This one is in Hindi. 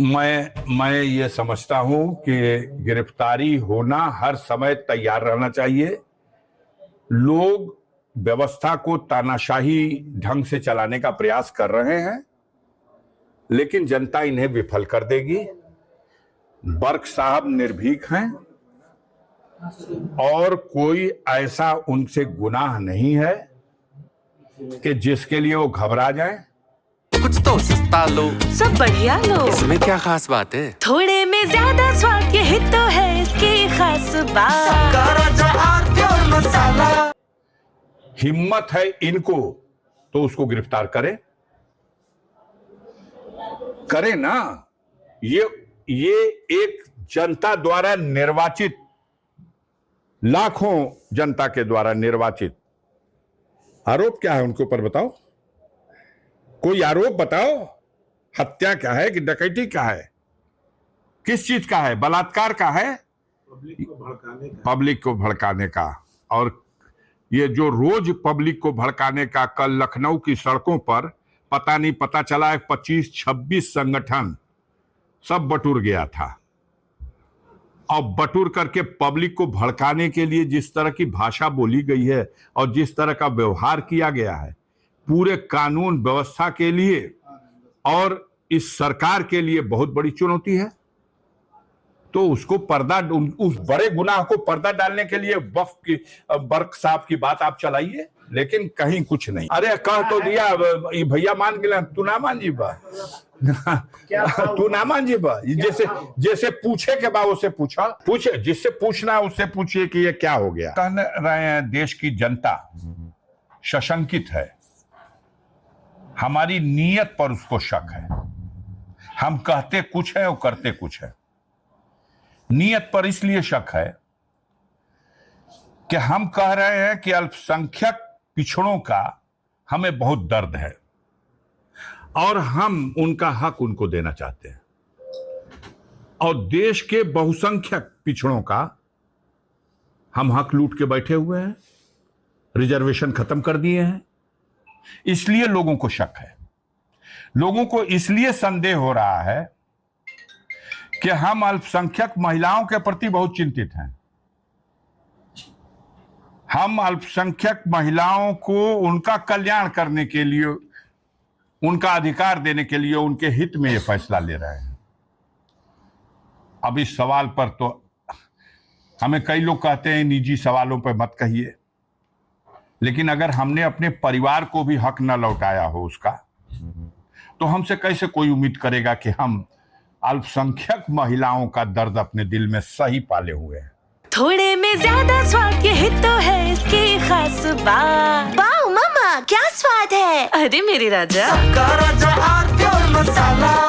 मैं ये समझता हूं कि गिरफ्तारी होना हर समय तैयार रहना चाहिए। लोग व्यवस्था को तानाशाही ढंग से चलाने का प्रयास कर रहे हैं, लेकिन जनता इन्हें विफल कर देगी। बर्क साहब निर्भीक हैं और कोई ऐसा उनसे गुनाह नहीं है कि जिसके लिए वो घबरा जाए। कुछ तो सस्ता लो, सब बढ़िया लो। इसमें क्या खास बात है? थोड़े में ज्यादा स्वाद, यही तो है इसकी खास बात। मसाला। हिम्मत है इनको तो उसको गिरफ्तार करे ना। ये एक जनता द्वारा निर्वाचित, लाखों जनता के द्वारा निर्वाचित, आरोप क्या है उनके ऊपर बताओ। कोई आरोप बताओ। हत्या क्या है कि डकैती क्या है, किस चीज का है? बलात्कार का है, पब्लिक को भड़काने का। और ये जो रोज पब्लिक को भड़काने का, कल लखनऊ की सड़कों पर पता चला 25-26 संगठन सब बटुर गया था। और बटुर करके पब्लिक को भड़काने के लिए जिस तरह की भाषा बोली गई है और जिस तरह का व्यवहार किया गया है, पूरे कानून व्यवस्था के लिए और इस सरकार के लिए बहुत बड़ी चुनौती है। तो उसको उस बड़े गुनाह को पर्दा डालने के लिए बर्क साहब की बात आप चलाइए, लेकिन कहीं कुछ नहीं। अरे कह तो दिया भैया, मान गया, तू ना मान जीबा तू ना मान जीबा। जैसे पूछे के बाद उसे पूछे, जिससे पूछना है उससे पूछिए कि ये क्या हो गया। कह रहे हैं देश की जनता सशंकित है, हमारी नीयत पर उसको शक है। हम कहते कुछ है और करते कुछ है। नीयत पर इसलिए शक है कि हम कह रहे हैं कि अल्पसंख्यक पिछड़ों का हमें बहुत दर्द है और हम उनका हक उनको देना चाहते हैं। और देश के बहुसंख्यक पिछड़ों का हम हक लूट के बैठे हुए हैं, रिजर्वेशन खत्म कर दिए हैं। इसलिए लोगों को शक है, लोगों को इसलिए संदेह हो रहा है कि हम अल्पसंख्यक महिलाओं के प्रति बहुत चिंतित हैं। हम अल्पसंख्यक महिलाओं को उनका कल्याण करने के लिए, उनका अधिकार देने के लिए, उनके हित में यह फैसला ले रहे हैं। अब इस सवाल पर तो हमें कई लोग कहते हैं निजी सवालों पर मत कहिए, लेकिन अगर हमने अपने परिवार को भी हक न लौटाया हो उसका, तो हमसे कैसे कोई उम्मीद करेगा कि हम अल्पसंख्यक महिलाओं का दर्द अपने दिल में सही पाले हुए हैं। थोड़े में ज्यादा स्वाद, यही तो है इसकी खास बात। वाओ मामा, क्या स्वाद है। अरे मेरे राजा, मसाला।